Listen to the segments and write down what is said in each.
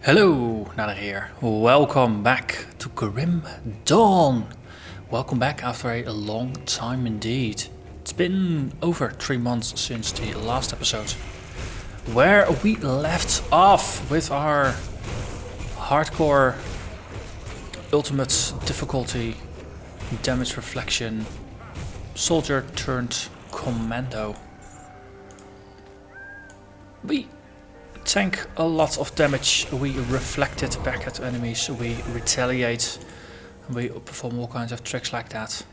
Hello, Narnach here. Welcome back to Grim Dawn. Welcome back after a long time indeed. It's been over 3 months since the last episode, where we left off with our hardcore ultimate difficulty damage reflection soldier turned commando. We tank a lot of damage, we reflect it back at enemies, we retaliate, we perform all kinds of tricks like that.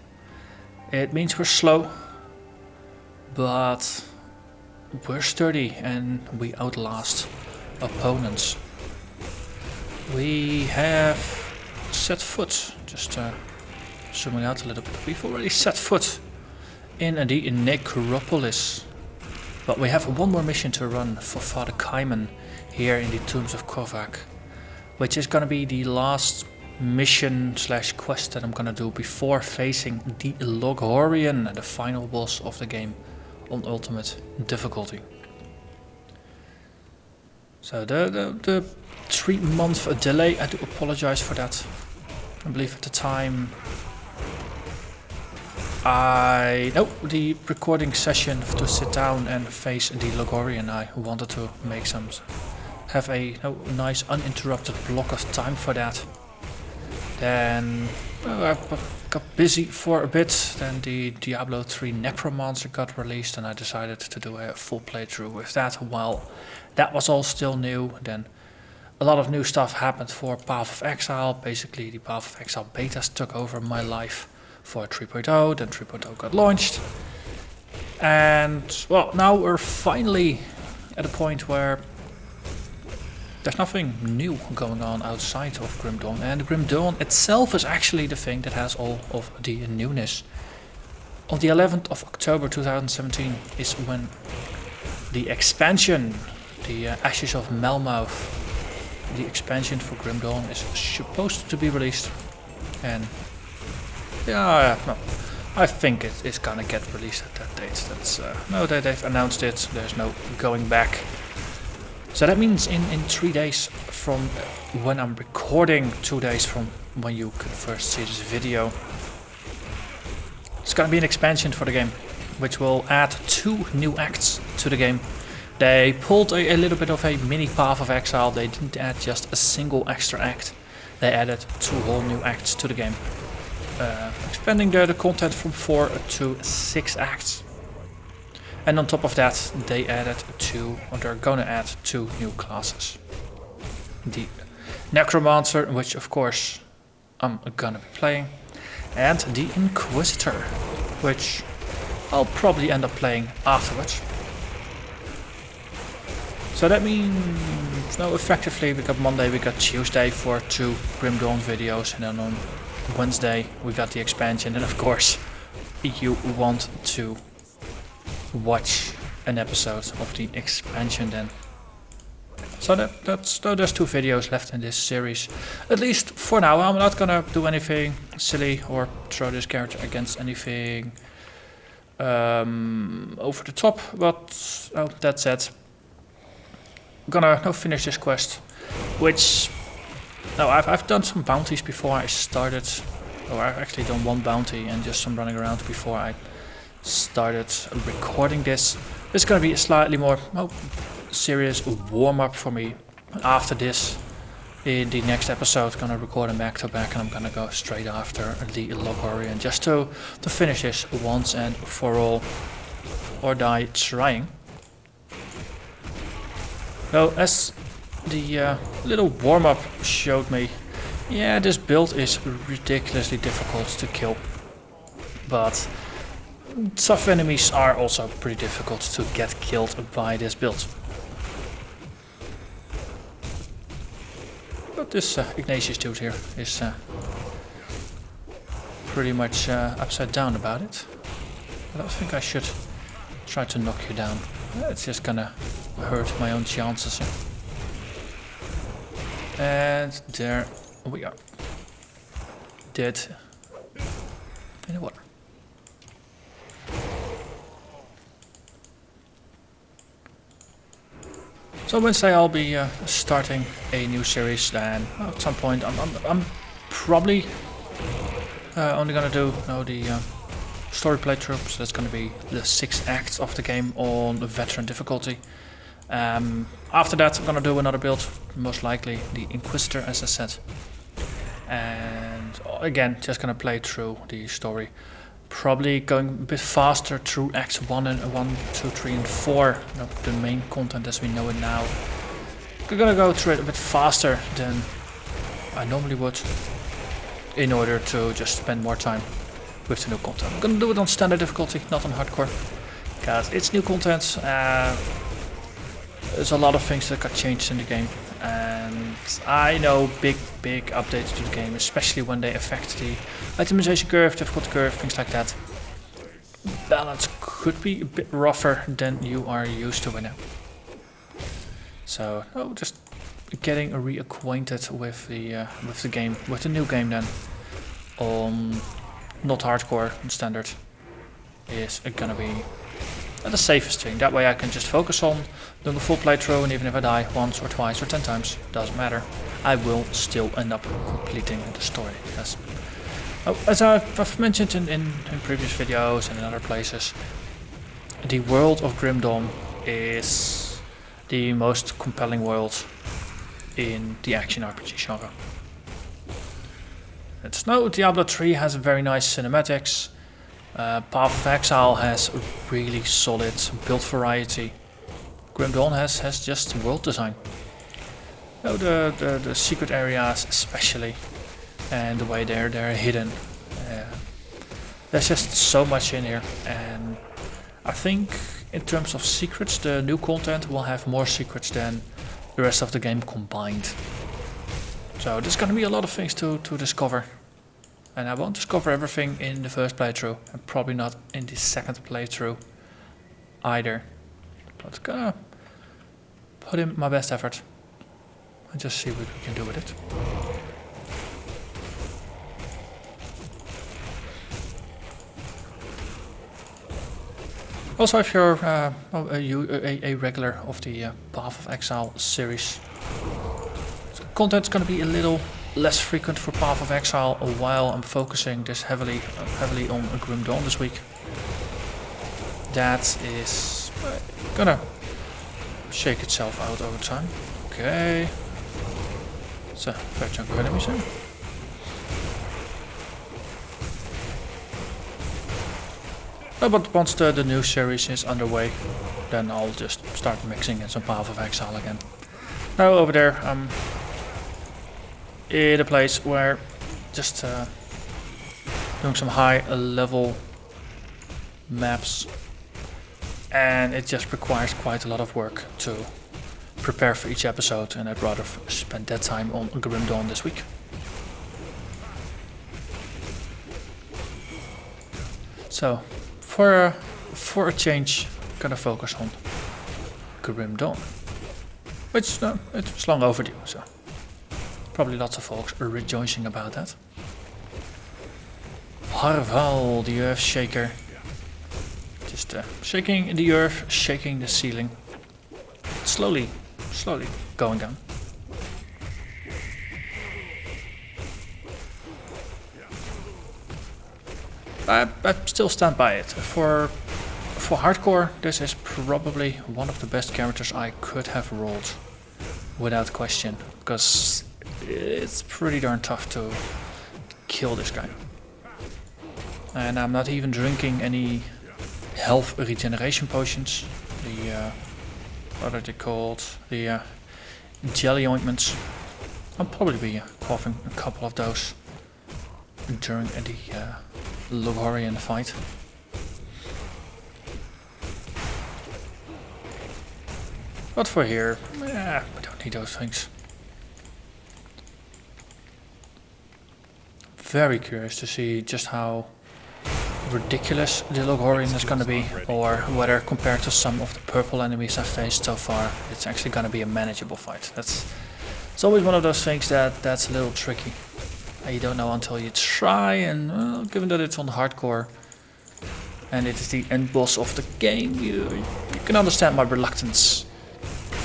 It means we're slow, but we're sturdy and we outlast opponents. We have set foot, just zooming out a little bit, we've already set foot in the Necropolis. But we have one more mission to run for Father Kaiman here in the Tombs of Korvaak, which is going to be the last mission slash quest that I'm going to do before facing the Logorian, the final boss of the game on ultimate difficulty. So the 3-month delay, I do apologize for that. I believe at the time the recording session to sit down and face the Logorian, I wanted to have a nice uninterrupted block of time for that. Then I got busy for a bit, then the Diablo 3 Necromancer got released and I decided to do a full playthrough with that while that was all still new. Then a lot of new stuff happened for Path of Exile. Basically the Path of Exile betas took over my life for 3.0, then 3.0 got launched. And well, now we're finally at a point where there's nothing new going on outside of Grim Dawn, and Grim Dawn itself is actually the thing that has all of the newness. On the 11th of October 2017 is when the expansion, the Ashes of Melmouth, the expansion for Grim Dawn is supposed to be released. And yeah, no, I think it is gonna get released at that date. That's no, they've announced it. There's no going back. So that means in 3 days from when I'm recording, 2 days from when you could first see this video, it's gonna be an expansion for the game, which will add 2 new acts to the game. They pulled a little bit of a mini Path of Exile. They didn't add just a single extra act. They added 2 whole new acts to the game. Expanding the content from 4 to 6 acts. And on top of that, they're gonna add 2 new classes. The Necromancer, which of course I'm gonna be playing, and the Inquisitor, which I'll probably end up playing afterwards. So that means, effectively we got Monday, we got Tuesday for 2 Grim Dawn videos, and then on Wednesday we got the expansion, and of course you want to watch an episode of the expansion then. So there's 2 videos left in this series, at least for now. I'm not gonna do anything silly or throw this character against anything over the top, but that said, I'm gonna finish this quest, which I've done some bounties before I started, or I've actually done 1 bounty and just some running around before I started recording this. It's going to be a slightly more serious warm-up for me. After this, in the next episode, I'm going to record them back to back, and I'm going to go straight after the Logorian, just to finish this once and for all, or die trying. So as the little warm-up showed me, yeah, this build is ridiculously difficult to kill, but tough enemies are also pretty difficult to get killed by this build. But this Ignatius dude here is pretty much upside down about it. I don't think I should try to knock you down. It's just gonna hurt my own chances. And there we are. Dead in the water. So Wednesday I'll be starting a new series, and at some point I'm probably only gonna do the story playthrough. So that's gonna be the 6 acts of the game on the veteran difficulty. After that I'm gonna do another build, most likely the Inquisitor as I said. And again, just gonna play through the story. Probably going a bit faster through acts 1, 2, 3 and 4, the main content as we know it now. I'm gonna go through it a bit faster than I normally would, in order to just spend more time with the new content. I'm gonna do it on standard difficulty, not on hardcore, because it's new content. There's a lot of things that got changed in the game, and I know big updates to the game, especially when they affect the itemization curve, difficulty curve, things like that. Balance could be a bit rougher than you are used to by now. So, just getting reacquainted with the game, with the new game then, on not hardcore and standard, is gonna be the safest thing. That way I can just focus on doing a full playthrough, and even if I die once or twice or 10 times, doesn't matter. I will still end up completing the story. Yes. As I've mentioned in previous videos and in other places, the world of Grim Dawn is the most compelling world in the action RPG genre. Diablo 3 has very nice cinematics. Path of Exile has a really solid build variety. Grim Dawn has just world design. The secret areas especially, and the way they're hidden. There's just so much in here, and I think in terms of secrets, the new content will have more secrets than the rest of the game combined. So there's gonna be a lot of things to discover. And I won't discover everything in the first playthrough, and probably not in the second playthrough either. But gonna put in my best effort and just see what we can do with it. Also, if you're a regular of the Path of Exile series, content's gonna be a little less frequent for Path of Exile, while I'm focusing this heavily on Grim Dawn this week. That is gonna shake itself out over time. Okay. It's a fair chunk of enemies here. But once the new series is underway, then I'll just start mixing in some Path of Exile again. Now over there, in a place where just doing some high level maps, and it just requires quite a lot of work to prepare for each episode, and I'd rather spend that time on Grim Dawn this week. So for a change, I'm gonna focus on Grim Dawn, which it was long overdue, so probably lots of folks are rejoicing about that. Harval, the earth shaker. Just shaking the earth, shaking the ceiling. Slowly going down. I still stand by it. For hardcore, this is probably one of the best characters I could have rolled, without question, because it's pretty darn tough to kill this guy. And I'm not even drinking any health regeneration potions. The what are they called? The jelly ointments. I'll probably be quaffing a couple of those during the Logorian fight. But for here, we don't need those things. Very curious to see just how ridiculous the Logorian is going to be, or whether compared to some of the purple enemies I've faced so far, it's actually going to be a manageable fight. It's always one of those things that's a little tricky. You don't know until you try, and well, given that it's on hardcore and it is the end boss of the game, you can understand my reluctance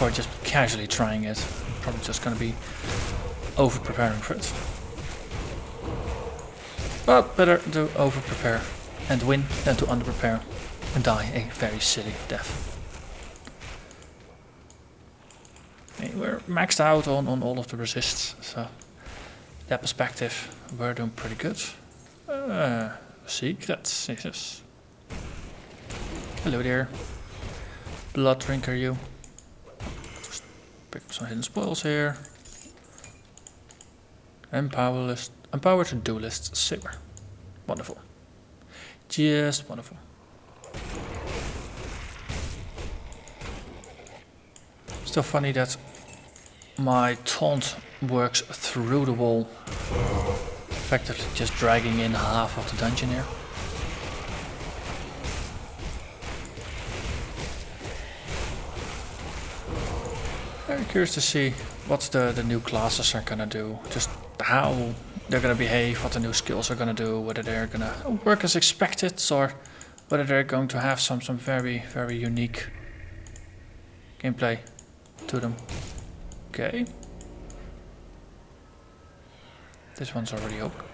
before just casually trying it. I'm probably just gonna be over preparing for it. But better to over prepare and win than to under prepare and die a very silly death. Okay, we're maxed out on all of the resists, so that perspective we're doing pretty good. Secrets, Jesus. Hello there. Blood drinker you. Just pick up some hidden spoils here. Empower to do list saber. Wonderful. Just wonderful. Still funny that my taunt works through the wall, effectively just dragging in half of the dungeon here. Very curious to see what the new classes are gonna do, just how they're gonna behave, what the new skills are gonna do, whether they're gonna work as expected or whether they're going to have some very, very unique gameplay to them. Okay. This one's already open.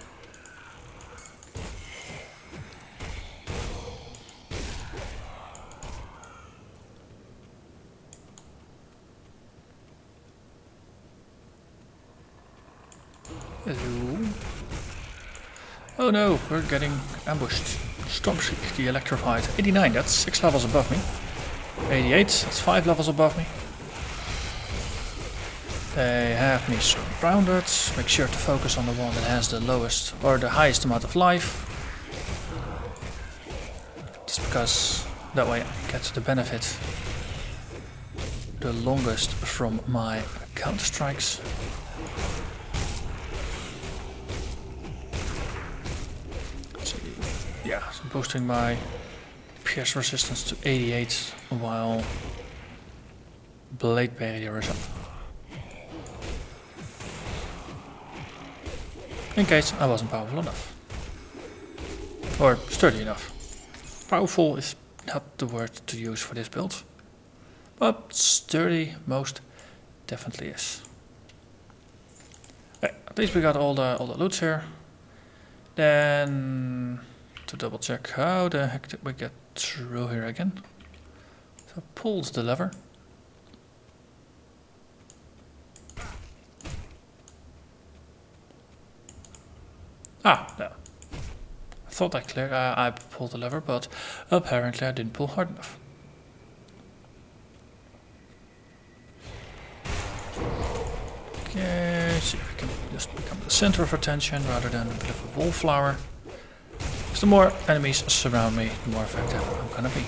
Hello. Oh no, we're getting ambushed. Stormshreek, the electrified. 89, that's 6 levels above me. 88, that's 5 levels above me. They have me surrounded. Make sure to focus on the one that has the lowest or the highest amount of life. Just because that way I get the benefit the longest from my counter strikes. Yeah, so boosting my pierce resistance to 88 while blade barrier is up. In case I wasn't powerful enough. Or sturdy enough. Powerful is not the word to use for this build. But sturdy most definitely is. Okay, at least we got all the loots here. Then to double check how the heck did we get through here again. So pulls the lever. Ah, no. I thought I pulled the lever, but apparently I didn't pull hard enough. Okay, see if we can just become the center of attention rather than a bit of a wallflower. Because the more enemies surround me, the more effective I'm gonna be.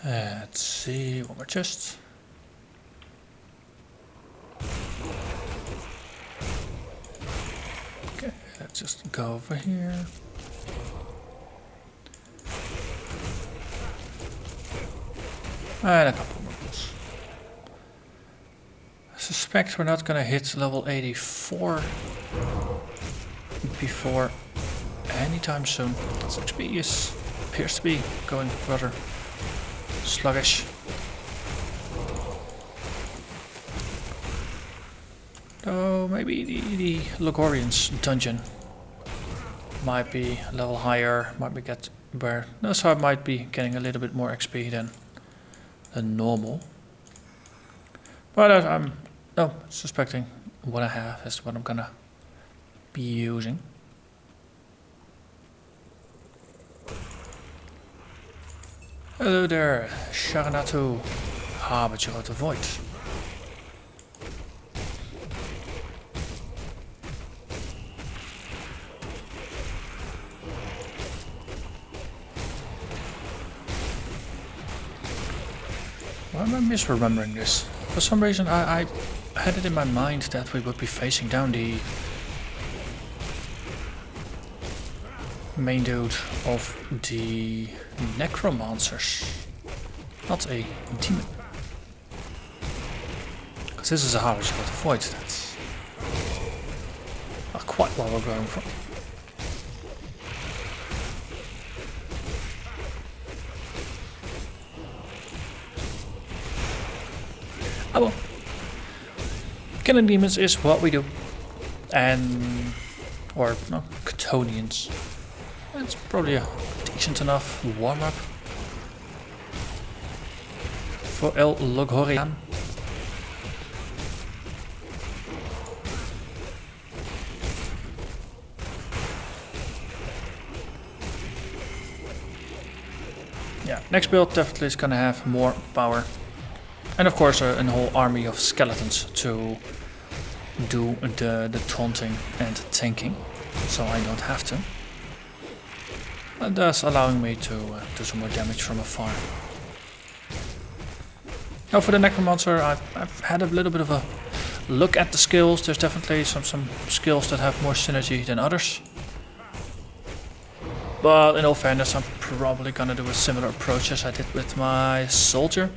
Let's see, one more chest. Okay, let's just go over here. And a couple more balls. I suspect we're not gonna hit level 84 before anytime soon. This XP appears to be going rather sluggish. Oh, maybe the Logorian's dungeon might be a level higher, might be so I might be getting a little bit more XP than normal. But I'm suspecting what I have is what I'm gonna be using. Hello there, Sharanatu, Harbinger of the Void. Why am I misremembering this? For some reason I had it in my mind that we would be facing down the main dude of the Necromancers, not a demon. Because this is a harvest to avoid that. Not quite what we're going for. Oh well. Killing demons is what we do. And... or, no, Catonians. It's probably a decent enough warm-up for El Logorian. Yeah, next build definitely is gonna have more power. And of course a whole army of skeletons to do the taunting and tanking, so I don't have to. And thus allowing me to do some more damage from afar. Now for the Necromancer, I've had a little bit of a look at the skills. There's definitely some skills that have more synergy than others. But in all fairness, I'm probably gonna do a similar approach as I did with my soldier.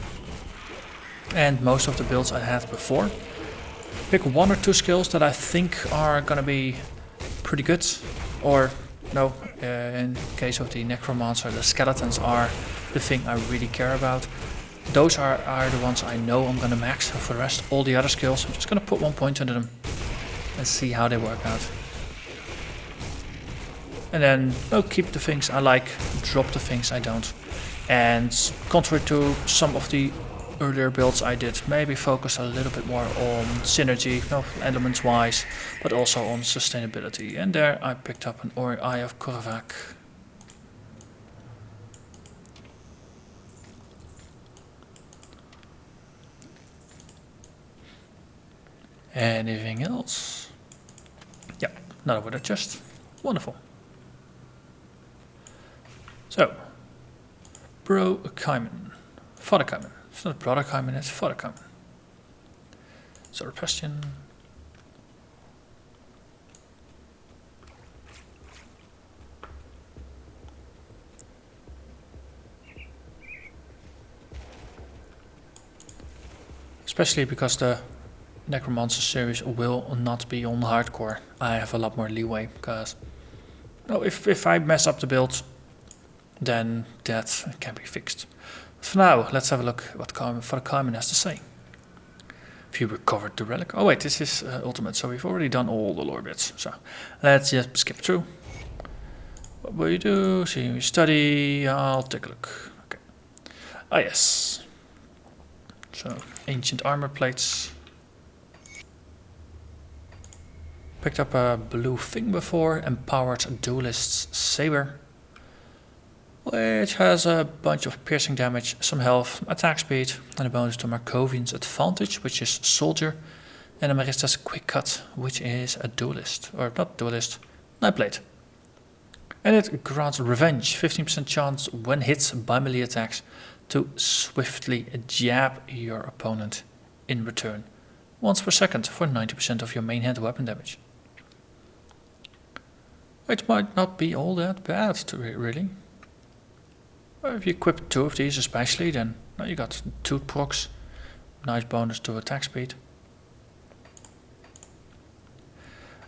And most of the builds I had before. Pick one or two skills that I think are gonna be pretty good. Or, no, in case of the Necromancer, the skeletons are the thing I really care about. Those are the ones I know I'm gonna max. For the rest, all the other skills, I'm just gonna put 1 point into them. And see how they work out. And then keep the things I like, drop the things I don't. And contrary to some of the earlier builds I did, maybe focus a little bit more on synergy, elements wise, but also on sustainability. And there I picked up an Eye of Korvaak. Anything else? Yeah, another wither chest. Wonderful. So, Bro Kaiman. Father Kaiman. It's not Brother Kaiman, it's Father Kaiman. Zoroastrian. Especially because the Necromancer series will not be on hardcore. I have a lot more leeway because if I mess up the build, then that can be fixed. But for now, let's have a look at what Father Kaiman has to say. If you recovered the relic. Oh wait, this is ultimate, so we've already done all the lore bits. So let's just skip through. What will you do? See, you study. I'll take a look. Okay. Ah yes. So ancient armor plates. Picked up a blue thing before. Empowered duelist's saber, which has a bunch of piercing damage, some health, attack speed, and a bonus to Markovian's advantage, which is soldier, and a Marista's quick cut, which is a duelist, or not duelist, nightblade. And it grants revenge, 15% chance when hit by melee attacks to swiftly jab your opponent in return, once per second for 90% of your main hand weapon damage. Which might not be all that bad, really. If you equip 2 of these especially, then you got 2 procs, nice bonus to attack speed.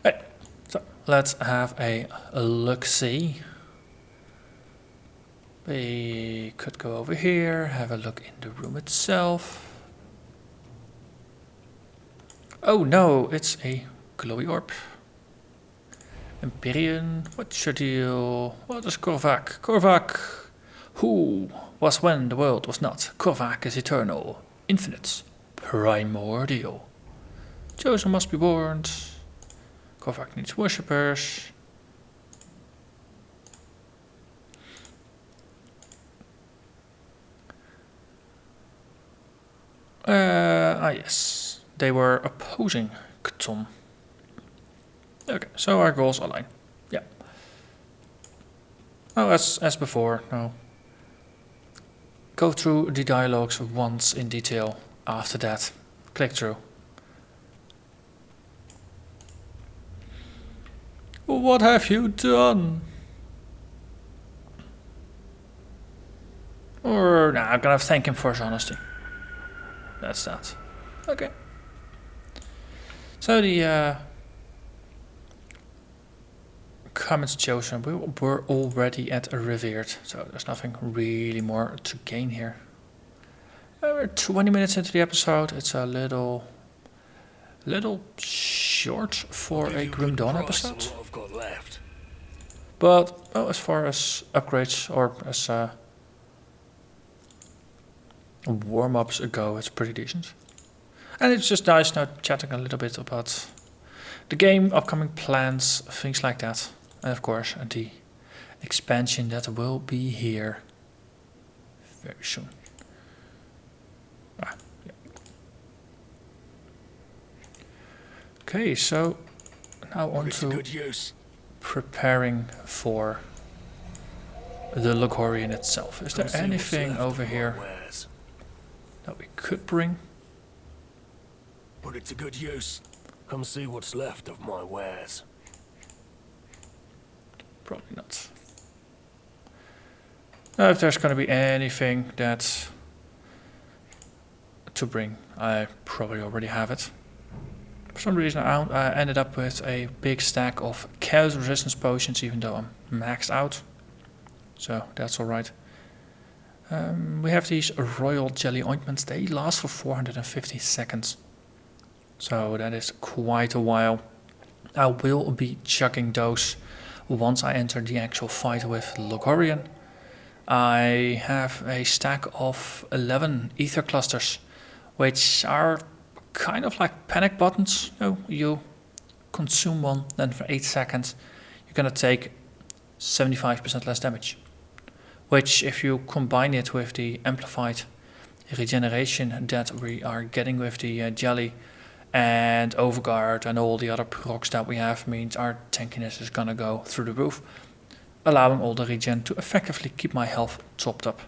Hey, so let's have a look-see. We could go over here, have a look in the room itself. Oh no, it's a glowy orb. Empyrean, what's your deal? What is Korvaak? Korvaak! Who was when the world was not. Korvaak is eternal, infinite, primordial. Chosen must be warned. Korvaak needs worshippers. Yes. They were opposing Kton. Okay, so our goals align. Yeah. Oh, as before, no. go through the dialogues once in detail. After that, click through. What have you done? Or, nah, I'm gonna thank him for his honesty. That's that. Okay. So the comments chosen, we were already at a revered, so there's nothing really more to gain here. We're 20 minutes into the episode. It's a little short for a Grim Dawn episode. But well, as far as upgrades or as warm-ups go, it's pretty decent. And it's just nice now chatting a little bit about the game, upcoming plans, things like that. And of course the expansion that will be here very soon. Yeah. Okay, so now on to preparing for the Logorian itself. Is there anything over here that we could bring? Put it to good use. Come see what's left of my wares. Probably not. Now, if there's going to be anything that to bring, I probably already have it. For some reason I ended up with a big stack of chaos resistance potions, even though I'm maxed out. So that's alright. We have these royal jelly ointments. They last for 450 seconds. So that is quite a while. I will be chugging those once I enter the actual fight with Logorian. I have a stack of 11 ether clusters, which are kind of like panic buttons. You consume one, then for 8 seconds you're gonna take 75% less damage. Which, if you combine it with the amplified regeneration that we are getting with the jelly and Overguard and all the other procs that we have, means our tankiness is gonna go through the roof, allowing all the regen to effectively keep my health topped up.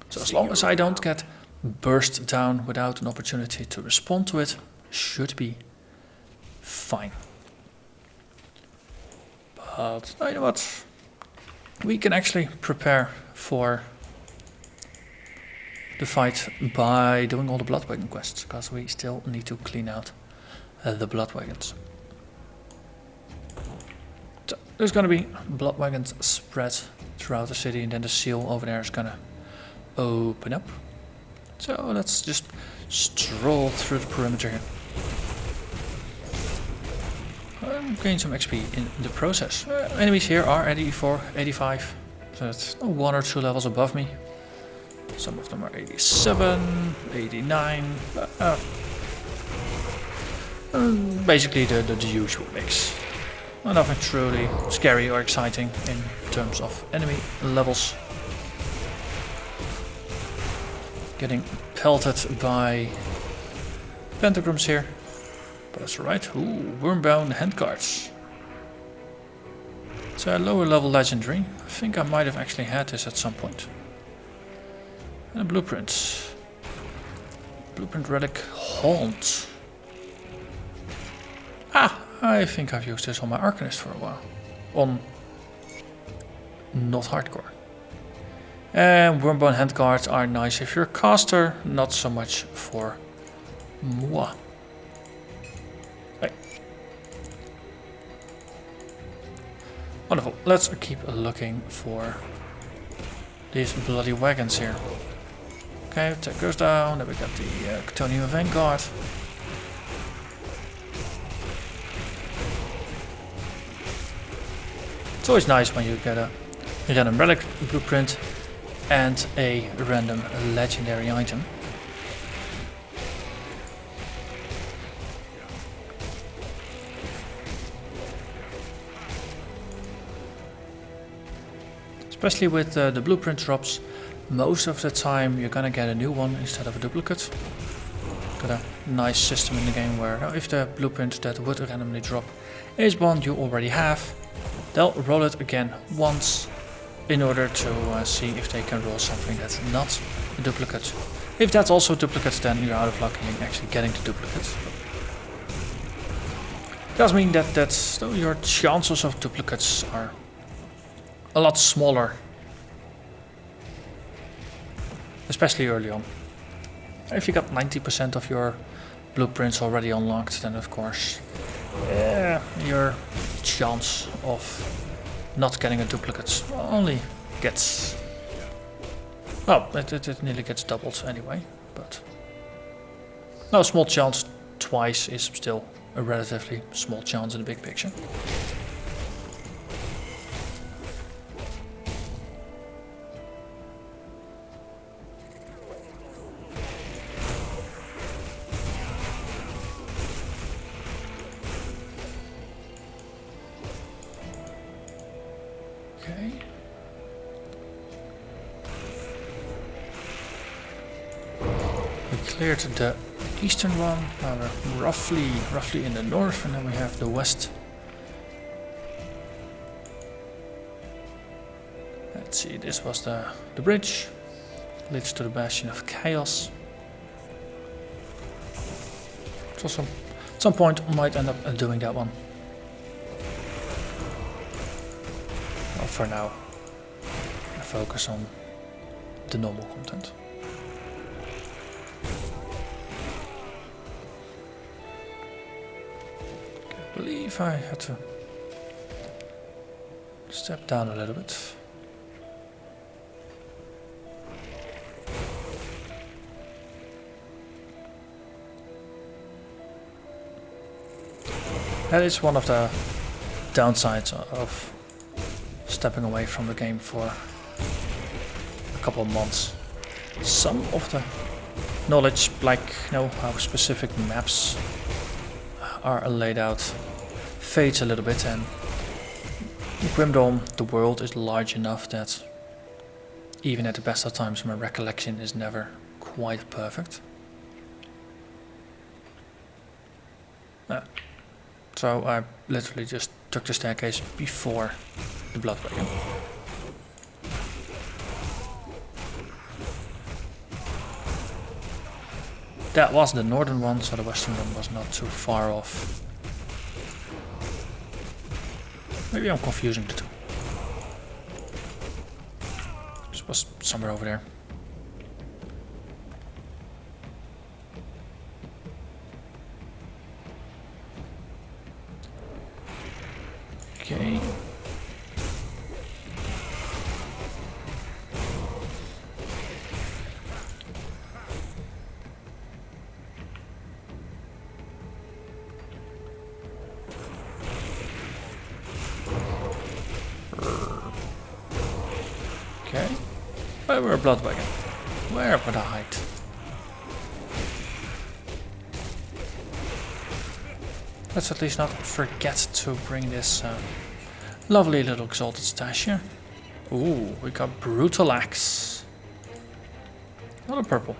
So as long as I don't get burst down without an opportunity to respond to it, should be fine. But you know what? We can actually prepare for the fight by doing all the Bloodwagon quests, because we still need to clean out the Bloodwagons. So there's gonna be Bloodwagons spread throughout the city, and then the seal over there is gonna open up. So let's just stroll through the perimeter here. Gain some XP in the process. Enemies here are at 84, 85, so that's 1 or 2 levels above me. Some of them are 87, 89. Basically the usual mix. Nothing truly scary or exciting in terms of enemy levels. Getting pelted by pentagrams here. But that's alright. Ooh, wormbound handguards. It's a lower level legendary. I think I might have actually had this at some point. And a blueprint. Blueprint relic haunt. Ah, I think I've used this on my Arcanist for a while. On not hardcore. And wormbound handguards are nice if you're a caster, not so much for moi. Wonderful. Let's keep looking for these bloody wagons here. Okay, that goes down. Then we got the Cadence Vanguard. It's always nice when you get a random relic blueprint and a random legendary item. Especially with the blueprint drops, most of the time you're gonna get a new one instead of a duplicate. Got a nice system in the game where if the blueprint that would randomly drop is one you already have, they'll roll it again once in order to see if they can roll something that's not a duplicate. If that's also duplicates, then you're out of luck in actually getting the duplicates. Does mean that your chances of duplicates are a lot smaller, especially early on. If you got 90% of your blueprints already unlocked, then of course your chance of not getting a duplicate only gets, well, it nearly gets doubled anyway, but no, small chance twice is still a relatively small chance in the big picture. Okay. We cleared the eastern one. Now we're roughly in the north, and then we have the west. Let's see, this was the bridge. Leads to the Bastion of Chaos. So at some point I might end up doing that one. Well, for now, I focus on the normal content. I believe I had to step down a little bit. That is one of the downsides of stepping away from the game for a couple of months. Some of the knowledge, like how specific maps are laid out, fades a little bit, and Grimdawn, the world is large enough that even at the best of times my recollection is never quite perfect. So I literally just took the staircase before the blood wagon. That was the northern one, so the western one was not too far off. Maybe I'm confusing the two. This was somewhere over there. Okay. Okay. Where were a blood wagon? Where would I hide? Let's at least not forget to bring this lovely little exalted stash here. Ooh, we got brutal axe. Not a purple.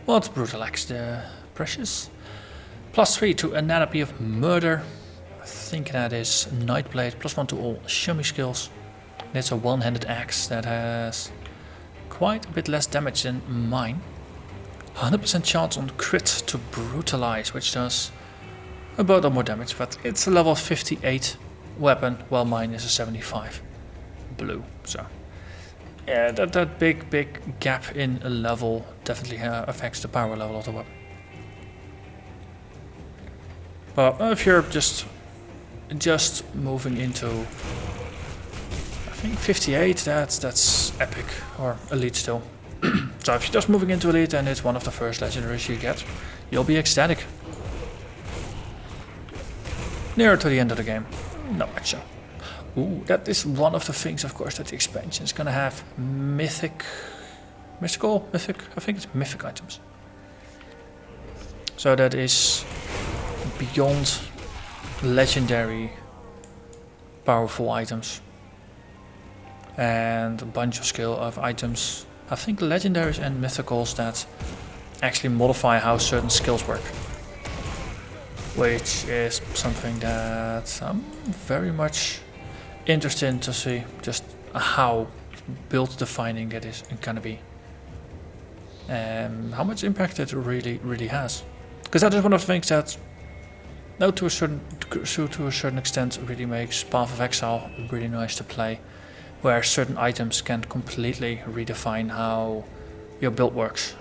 What's brutal axe? The precious. +3 to anatomy of murder. I think that is Nightblade. +1 to all shimmy skills. And it's a one-handed axe that has quite a bit less damage than mine. 100% chance on crit to brutalize, which does about more damage, but it's a level 58 weapon, while mine is a 75 blue. So yeah, that big gap in a level definitely affects the power level of the weapon. But if you're just moving into, I think 58, that's epic or elite still. So if you're just moving into elite and it's one of the first legendaries you get, you'll be ecstatic. Nearer to the end of the game, not much so. Ooh, that is one of the things, of course, that the expansion is gonna have mythic, I think it's mythic items. So that is beyond legendary powerful items. And a bunch of skill of items, I think legendaries and mythicals that actually modify how certain skills work. Which is something that I'm very much interested to see just how build defining that is gonna be. And how much impact it really has. Because that is one of the things that, now to a certain extent, really makes Path of Exile really nice to play, where certain items can completely redefine how your build works.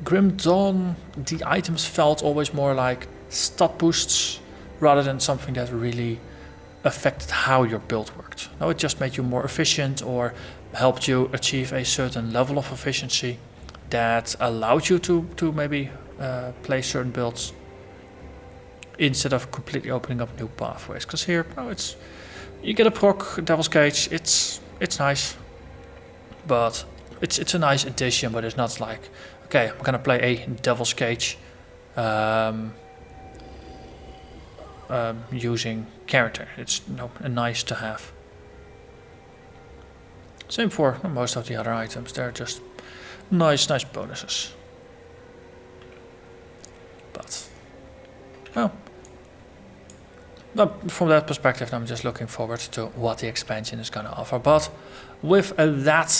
Grim Dawn, the items felt always more like stat boosts rather than something that really affected how your build worked. Now it just made you more efficient or helped you achieve a certain level of efficiency that allowed you to maybe play certain builds instead of completely opening up new pathways. Because here, it's you get a proc Devil's Cage. It's nice, but it's a nice addition. But it's not like, okay, I'm gonna play a Devil's Cage using character. It's a nice to have. Same for most of the other items. They're just nice bonuses. But well, from that perspective, I'm just looking forward to what the expansion is gonna offer. But with that,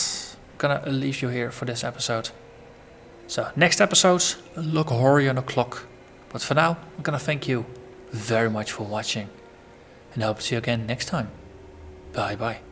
I'm gonna leave you here for this episode. So next episode, Logorian o'clock. But for now, I'm gonna thank you very much for watching, and I hope to see you again next time. Bye bye.